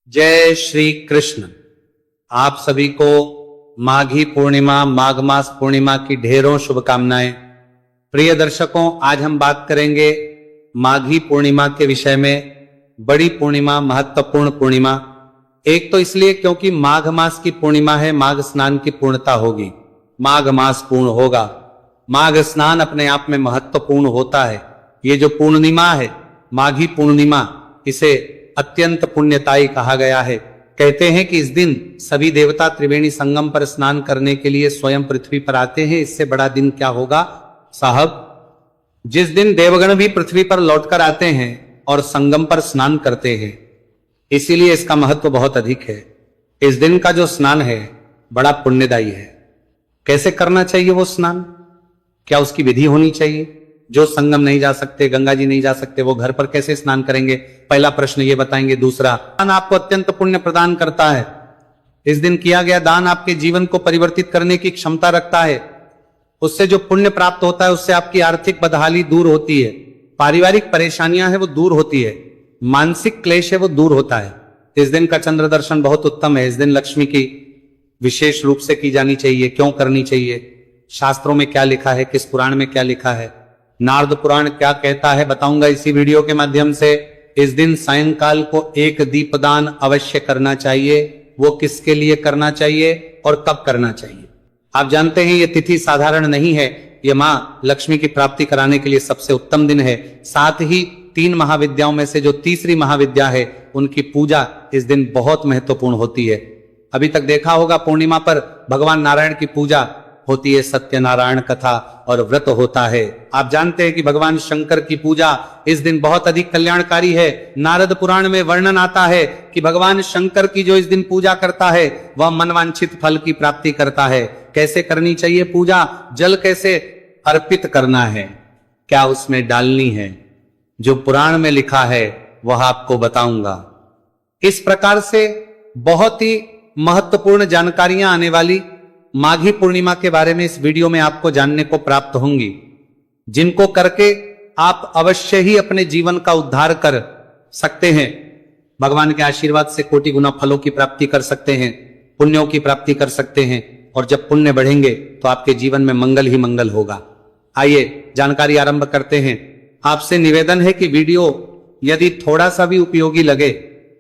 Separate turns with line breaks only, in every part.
जय श्री कृष्ण। आप सभी को माघी पूर्णिमा, माघ मास पूर्णिमा की ढेरों शुभकामनाएं। प्रिय दर्शकों, आज हम बात करेंगे माघी पूर्णिमा के विषय में। बड़ी पूर्णिमा, महत्वपूर्ण पूर्णिमा। एक तो इसलिए क्योंकि माघ मास की पूर्णिमा है, माघ स्नान की पूर्णता होगी, माघ मास पूर्ण होगा। माघ स्नान अपने आप में महत्वपूर्ण होता है। ये जो पूर्णिमा है, माघी पूर्णिमा, इसे अत्यंत पुण्यताई कहा गया है। कहते हैं कि इस दिन सभी देवता त्रिवेणी संगम पर स्नान करने के लिए स्वयं पृथ्वी पर आते हैं। इससे बड़ा दिन क्या होगा साहब, जिस दिन देवगण भी पृथ्वी पर लौटकर आते हैं और संगम पर स्नान करते हैं। इसीलिए इसका महत्व बहुत अधिक है। इस दिन का जो स्नान है बड़ा पुण्यदायी है। कैसे करना चाहिए वो स्नान, क्या उसकी विधि होनी चाहिए? जो संगम नहीं जा सकते, गंगा जी नहीं जा सकते, वो घर पर कैसे स्नान करेंगे? पहला प्रश्न ये बताएंगे। दूसरा, दान आपको अत्यंत पुण्य प्रदान करता है। इस दिन किया गया दान आपके जीवन को परिवर्तित करने की क्षमता रखता है। उससे जो पुण्य प्राप्त होता है उससे आपकी आर्थिक बदहाली दूर होती है, पारिवारिक परेशानियां है वो दूर होती है, मानसिक क्लेश है वो दूर होता है। इस दिन का चंद्र दर्शन बहुत उत्तम है। इस दिन लक्ष्मी की विशेष रूप से की जानी चाहिए। क्यों करनी चाहिए? शास्त्रों में क्या लिखा है, किस पुराण में क्या लिखा है, नारद पुराण क्या कहता है, बताऊंगा इसी वीडियो के माध्यम से। इस दिन सायंकाल को एक दीपदान अवश्य करना चाहिए। वो किसके लिए करना चाहिए और कब करना चाहिए? आप जानते हैं ये तिथि साधारण नहीं है। ये मां लक्ष्मी की प्राप्ति कराने के लिए सबसे उत्तम दिन है। साथ ही 3 महाविद्याओं में से जो तीसरी महाविद्या है उनकी पूजा इस दिन बहुत महत्वपूर्ण होती है। अभी तक देखा होगा पूर्णिमा पर भगवान नारायण की पूजा होती है, सत्यनारायण कथा और व्रत होता है। आप जानते हैं कि भगवान शंकर की पूजा इस दिन बहुत अधिक कल्याणकारी है। नारद पुराण में वर्णन आता है कि भगवान शंकर की जो इस दिन पूजा करता है वह मनवांछित फल की प्राप्ति करता है। कैसे करनी चाहिए पूजा? जल कैसे अर्पित करना है, क्या उसमें डालनी है, जो पुराण में लिखा है वह आपको बताऊंगा। इस प्रकार से बहुत ही महत्वपूर्ण जानकारियां आने वाली माघी पूर्णिमा के बारे में इस वीडियो में आपको जानने को प्राप्त होंगी, जिनको करके आप अवश्य ही अपने जीवन का उद्धार कर सकते हैं। भगवान के आशीर्वाद से कोटि गुना फलों की प्राप्ति कर सकते हैं, पुण्यों की प्राप्ति कर सकते हैं। और जब पुण्य बढ़ेंगे तो आपके जीवन में मंगल ही मंगल होगा। आइए जानकारी आरंभ करते हैं। आपसे निवेदन है कि वीडियो यदि थोड़ा सा भी उपयोगी लगे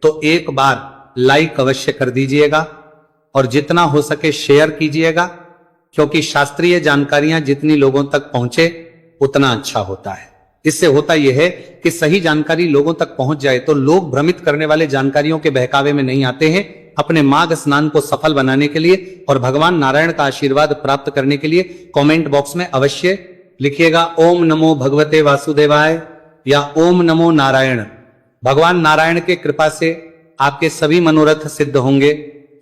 तो एक बार लाइक अवश्य कर दीजिएगा और जितना हो सके शेयर कीजिएगा, क्योंकि शास्त्रीय जानकारियां जितनी लोगों तक पहुंचे उतना अच्छा होता है। इससे होता यह है कि सही जानकारी लोगों तक पहुंच जाए तो लोग भ्रमित करने वाले जानकारियों के बहकावे में नहीं आते हैं। अपने माघ स्नान को सफल बनाने के लिए और भगवान नारायण का आशीर्वाद प्राप्त करने के लिए कमेंट बॉक्स में अवश्य लिखिएगा ओम नमो भगवते वासुदेवाय या ओम नमो नारायण। भगवान नारायण के कृपा से आपके सभी मनोरथ सिद्ध होंगे।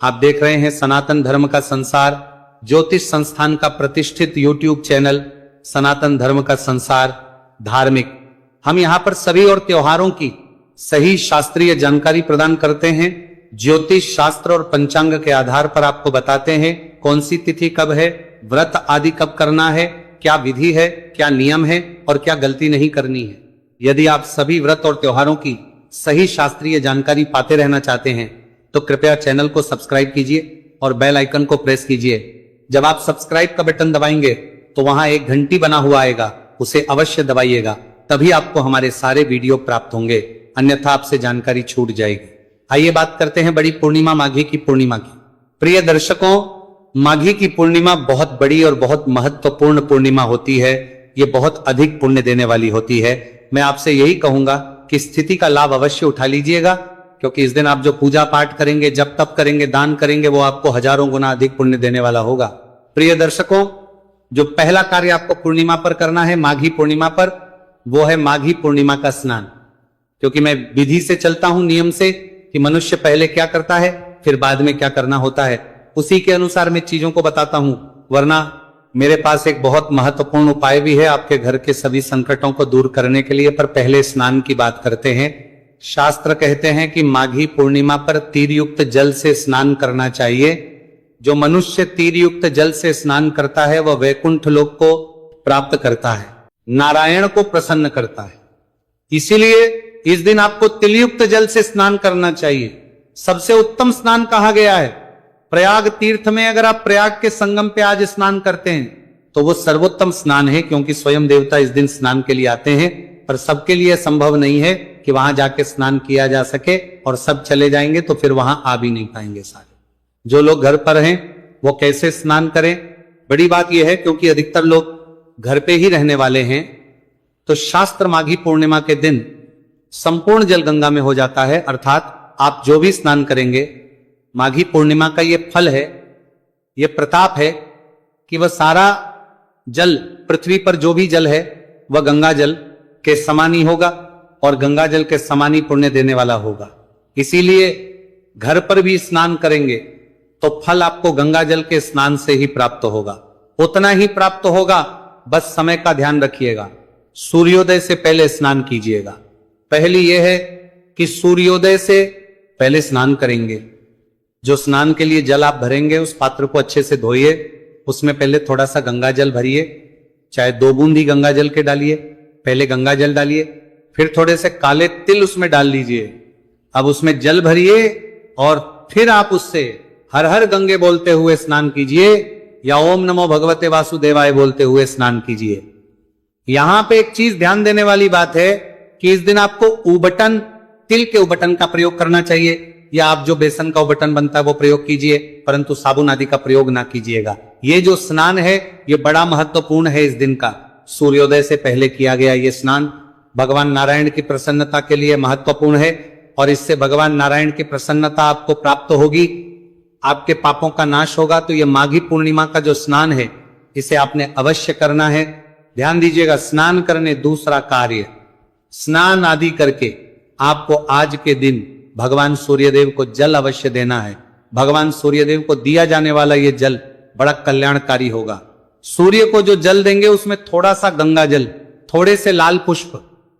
आप देख रहे हैं सनातन धर्म का संसार, ज्योतिष संस्थान का प्रतिष्ठित यूट्यूब चैनल सनातन धर्म का संसार धार्मिक। हम यहां पर सभी और त्योहारों की सही शास्त्रीय जानकारी प्रदान करते हैं। ज्योतिष शास्त्र और पंचांग के आधार पर आपको बताते हैं कौन सी तिथि कब है, व्रत आदि कब करना है, क्या विधि है, क्या नियम है और क्या गलती नहीं करनी है। यदि आप सभी व्रत और त्योहारों की सही शास्त्रीय जानकारी पाते रहना चाहते हैं तो कृपया चैनल को सब्सक्राइब कीजिए और बेल आइकन को प्रेस कीजिए। जब आप सब्सक्राइब का बटन दबाएंगे तो वहां एक घंटी बना हुआ आएगा, उसे अवश्य दबाइएगा, तभी आपको हमारे सारे वीडियो प्राप्त होंगे, अन्यथा आपसे जानकारी छूट जाएगी। आइए बात करते हैं बड़ी पूर्णिमा, माघी की पूर्णिमा की। प्रिय दर्शकों, माघी की पूर्णिमा बहुत बड़ी और बहुत महत्वपूर्ण पूर्णिमा होती है। ये बहुत अधिक पुण्य देने वाली होती है। मैं आपसे यही कहूंगा कि स्थिति का लाभ अवश्य उठा लीजिएगा, क्योंकि इस दिन आप जो पूजा पाठ करेंगे, जब तप करेंगे, दान करेंगे, वो आपको हजारों गुना अधिक पुण्य देने वाला होगा। प्रिय दर्शकों, जो पहला कार्य आपको पूर्णिमा पर करना है, माघी पूर्णिमा पर, वो है माघी पूर्णिमा का स्नान। क्योंकि मैं विधि से चलता हूं, नियम से, कि मनुष्य पहले क्या करता है फिर बाद में क्या करना होता है, उसी के अनुसार मैं चीजों को बताता हूं। वरना मेरे पास एक बहुत महत्वपूर्ण उपाय भी है आपके घर के सभी संकटों को दूर करने के लिए। पर पहले स्नान की बात करते हैं। शास्त्र कहते हैं कि माघी पूर्णिमा पर तीर युक्त जल से स्नान करना चाहिए। जो मनुष्य तीर युक्त जल से स्नान करता है वह वैकुंठ लोक को प्राप्त करता है, नारायण को प्रसन्न करता है। इसीलिए इस दिन आपको तिलयुक्त जल से स्नान करना चाहिए। सबसे उत्तम स्नान कहा गया है। प्रयाग तीर्थ में अगर आप प्रयाग के संगम पे आज स्नान करते हैं तो वो सर्वोत्तम स्नान है, क्योंकि स्वयं देवता इस दिन स्नान के लिए आते हैं। पर सबके लिए संभव नहीं है कि वहां जाके स्नान किया जा सके, और सब चले जाएंगे तो फिर वहां आ भी नहीं पाएंगे सारे। जो लोग घर पर हैं वो कैसे स्नान करें? बड़ी बात यह है, क्योंकि अधिकतर लोग घर पे ही रहने वाले हैं, तो शास्त्र माघी पूर्णिमा के दिन संपूर्ण जल गंगा में हो जाता है। अर्थात आप जो भी स्नान करेंगे, माघी पूर्णिमा का ये फल है, ये प्रताप है कि वह सारा जल, पृथ्वी पर जो भी जल है वह गंगा जल के समान ही होगा और गंगा जल के समान ही पुण्य देने वाला होगा। इसीलिए घर पर भी स्नान करेंगे तो फल आपको गंगा जल के स्नान से ही प्राप्त होगा, उतना ही प्राप्त होगा। बस समय का ध्यान रखिएगा, सूर्योदय से पहले स्नान कीजिएगा। पहली यह है कि सूर्योदय से पहले स्नान करेंगे। जो स्नान के लिए जल आप भरेंगे उस पात्र को अच्छे से धोइए, उसमें पहले थोड़ा सा गंगा जल भरिए, चाहे 2 बूंद ही गंगा जल के डालिए। पहले गंगा जल डालिए, फिर थोड़े से काले तिल उसमें डाल लीजिए। अब उसमें जल भरिए और फिर आप उससे हर हर गंगे बोलते हुए स्नान कीजिए, या ओम नमो भगवते वासुदेवाय बोलते हुए स्नान कीजिए। यहां पे एक चीज ध्यान देने वाली बात है कि इस दिन आपको उबटन, तिल के उबटन का प्रयोग करना चाहिए, या आप जो बेसन का उबटन बनता है वो प्रयोग कीजिए, परंतु साबुन आदि का प्रयोग ना कीजिएगा। ये जो स्नान है ये बड़ा महत्वपूर्ण है इस दिन का। सूर्योदय से पहले किया गया ये स्नान भगवान नारायण की प्रसन्नता के लिए महत्वपूर्ण है, और इससे भगवान नारायण की प्रसन्नता आपको प्राप्त होगी, आपके पापों का नाश होगा। तो ये माघी पूर्णिमा का जो स्नान है इसे आपने अवश्य करना है। ध्यान दीजिएगा, स्नान करने दूसरा कार्य, स्नान आदि करके आपको आज के दिन भगवान सूर्यदेव को जल अवश्य देना है। भगवान सूर्यदेव को दिया जाने वाला ये जल बड़ा कल्याणकारी होगा। सूर्य को जो जल देंगे उसमें थोड़ा सा गंगा जल, थोड़े से लाल पुष्प,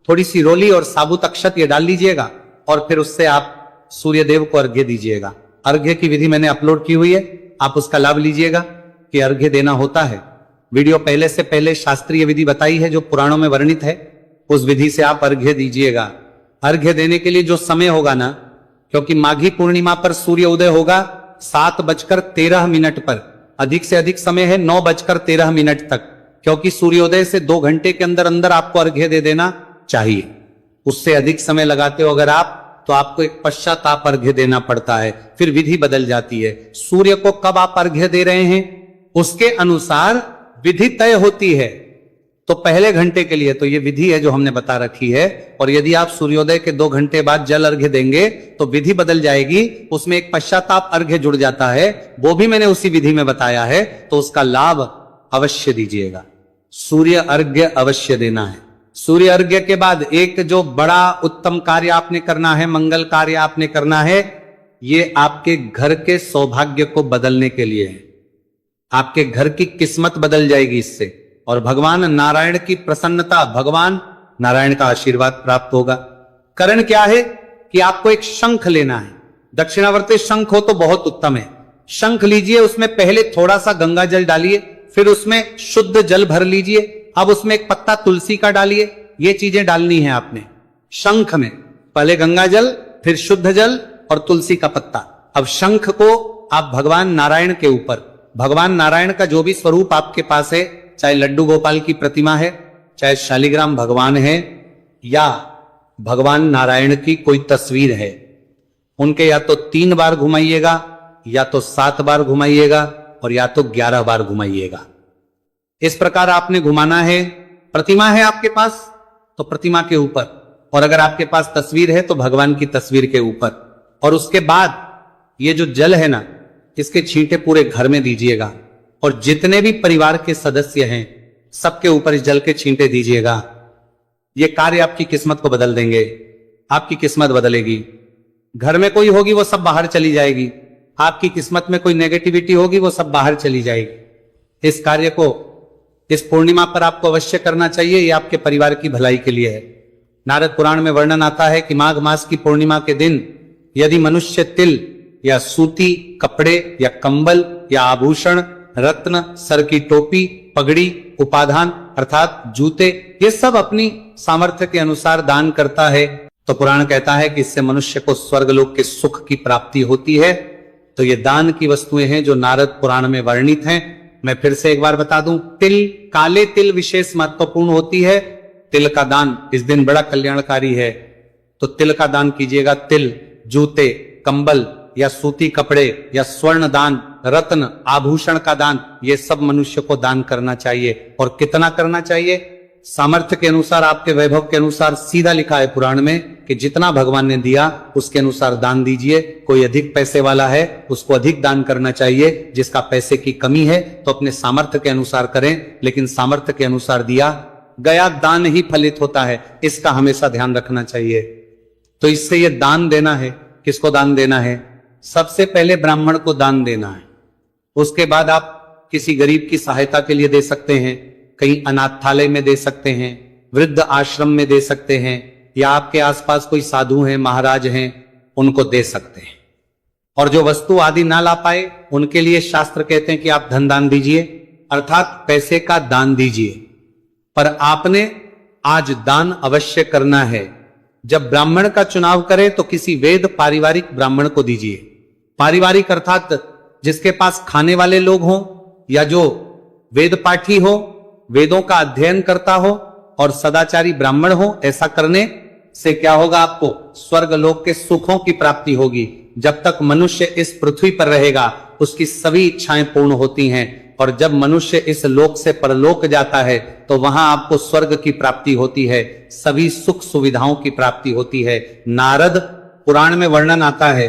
थोड़ी सी रोली और साबुत अक्षत ये डाल लीजिएगा, और फिर उससे आप सूर्यदेव को अर्घ्य दीजिएगा। अर्घ्य की विधि मैंने अपलोड की हुई है, आप उसका लाभ लीजिएगा कि अर्घ्य देना होता है। वीडियो पहले से पहले शास्त्रीय विधि बताई है जो पुराणों में वर्णित है, उस विधि से आप अर्घ्य दीजिएगा। अर्घ्य देने के लिए जो समय होगा ना, क्योंकि माघी पूर्णिमा पर सूर्य उदय होगा 7:13 पर, अधिक से अधिक समय है 9:13 तक, क्योंकि सूर्योदय से 2 घंटे के अंदर अंदर आपको अर्घ्य दे देना चाहिए। उससे अधिक समय लगाते हो अगर आप, तो आपको एक पश्चाताप अर्घ्य देना पड़ता है, फिर विधि बदल जाती है। सूर्य को कब आप अर्घ्य दे रहे हैं उसके अनुसार विधि तय होती है। तो पहले घंटे के लिए तो ये विधि है जो हमने बता रखी है, और यदि आप सूर्योदय के 2 घंटे बाद जल अर्घ्य देंगे तो विधि बदल जाएगी, उसमें एक पश्चाताप अर्घ्य जुड़ जाता है, वो भी मैंने उसी विधि में बताया है, तो उसका लाभ अवश्य दीजिएगा। सूर्य अर्घ्य अवश्य देना है। सूर्य अर्घ्य के बाद एक जो बड़ा उत्तम कार्य आपने करना है, मंगल कार्य आपने करना है, ये आपके घर के सौभाग्य को बदलने के लिए है। आपके घर की किस्मत बदल जाएगी इससे, और भगवान नारायण की प्रसन्नता, भगवान नारायण का आशीर्वाद प्राप्त होगा। कारण क्या है कि आपको एक शंख लेना है। दक्षिणावर्ती शंख हो तो बहुत उत्तम है। शंख लीजिए, उसमें पहले थोड़ा सा गंगा जल डालिए, फिर उसमें शुद्ध जल भर लीजिए। अब उसमें एक पत्ता तुलसी का डालिए। ये चीजें डालनी है आपने शंख में, पहले गंगा जल, फिर शुद्ध जल और तुलसी का पत्ता। अब शंख को आप भगवान नारायण के ऊपर, भगवान नारायण का जो भी स्वरूप आपके पास है, चाहे लड्डू गोपाल की प्रतिमा है, चाहे शालिग्राम भगवान है, या भगवान नारायण की कोई तस्वीर है, उनके या तो 3 बार घुमाइएगा, या तो 7 बार घुमाइएगा, और या तो 11 बार घुमाइएगा। इस प्रकार आपने घुमाना है। प्रतिमा है आपके पास तो प्रतिमा के ऊपर, और अगर आपके पास तस्वीर है तो भगवान की तस्वीर के ऊपर। और उसके बाद ये जो जल है ना, इसके छींटे पूरे घर में दीजिएगा, और जितने भी परिवार के सदस्य हैं सबके ऊपर इस जल के छींटे दीजिएगा। ये कार्य आपकी किस्मत को बदल देंगे, आपकी किस्मत बदलेगी। घर में कोई होगी वो सब बाहर चली जाएगी, आपकी किस्मत में कोई नेगेटिविटी होगी वो सब बाहर चली जाएगी। इस कार्य को इस पूर्णिमा पर आपको अवश्य करना चाहिए, ये आपके परिवार की भलाई के लिए है। नारद पुराण में वर्णन आता है कि माघ मास की पूर्णिमा के दिन यदि मनुष्य तिल या सूती कपड़े या कंबल या आभूषण, रत्न, सर की टोपी, पगड़ी, उपाधान अर्थात जूते, ये सब अपनी सामर्थ्य के अनुसार दान करता है तो पुराण कहता है कि इससे मनुष्य को स्वर्गलोक के सुख की प्राप्ति होती है। तो ये दान की वस्तुएं हैं जो नारद पुराण में वर्णित हैं। मैं फिर से एक बार बता दूं, तिल, काले तिल विशेष महत्वपूर्ण होती है। तिल का दान इस दिन बड़ा कल्याणकारी है, तो तिल का दान कीजिएगा। तिल, जूते, कंबल या सूती कपड़े या स्वर्ण दान, रत्न, आभूषण का दान, ये सब मनुष्य को दान करना चाहिए। और कितना करना चाहिए? सामर्थ्य के अनुसार, आपके वैभव के अनुसार। सीधा लिखा है पुराण में कि जितना भगवान ने दिया उसके अनुसार दान दीजिए। कोई अधिक पैसे वाला है उसको अधिक दान करना चाहिए, जिसका पैसे की कमी है तो अपने सामर्थ्य के अनुसार करें, लेकिन सामर्थ्य के अनुसार दिया गया दान ही फलित होता है, इसका हमेशा ध्यान रखना चाहिए। तो इससे ये दान देना है। किसको दान देना है? सबसे पहले ब्राह्मण को दान देना है। उसके बाद आप किसी गरीब की सहायता के लिए दे सकते हैं, कहीं अनाथालय में दे सकते हैं, वृद्ध आश्रम में दे सकते हैं, या आपके आसपास कोई साधु हैं, महाराज हैं, उनको दे सकते हैं। और जो वस्तु आदि ना ला पाए उनके लिए शास्त्र कहते हैं कि आप धन दान दीजिए, अर्थात पैसे का दान दीजिए। पर आपने आज दान अवश्य करना है। जब ब्राह्मण का चुनाव करें तो किसी वेद पारिवारिक ब्राह्मण को दीजिए। पारिवारिक अर्थात जिसके पास खाने वाले लोग हों, या जो वेद पाठी हो, वेदों का अध्ययन करता हो और सदाचारी ब्राह्मण हो। ऐसा करने से क्या होगा? आपको स्वर्ग लोक के सुखों की प्राप्ति होगी। जब तक मनुष्य इस पृथ्वी पर रहेगा उसकी सभी इच्छाएं पूर्ण होती हैं, और जब मनुष्य इस लोक से परलोक जाता है तो वहां आपको स्वर्ग की प्राप्ति होती है, सभी सुख सुविधाओं की प्राप्ति होती है। नारद पुराण में वर्णन आता है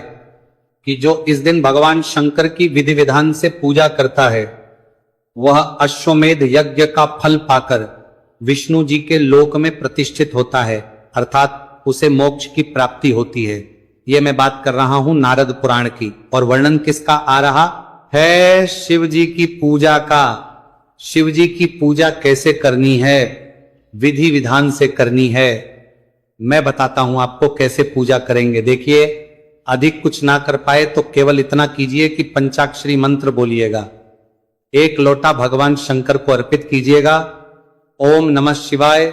कि जो इस दिन भगवान शंकर की विधि विधान से पूजा करता है, वह अश्वमेध यज्ञ का फल पाकर विष्णु जी के लोक में प्रतिष्ठित होता है, अर्थात उसे मोक्ष की प्राप्ति होती है। यह मैं बात कर रहा हूं नारद पुराण की। और वर्णन किसका आ रहा है? शिव जी की पूजा का। शिव जी की पूजा कैसे करनी है? विधि विधान से करनी है। मैं बताता हूं आपको कैसे पूजा करेंगे। देखिए, अधिक कुछ ना कर पाए तो केवल इतना कीजिए कि पंचाक्षरी मंत्र बोलिएगा। 1 लोटा भगवान शंकर को अर्पित कीजिएगा। ओम नमः शिवाय,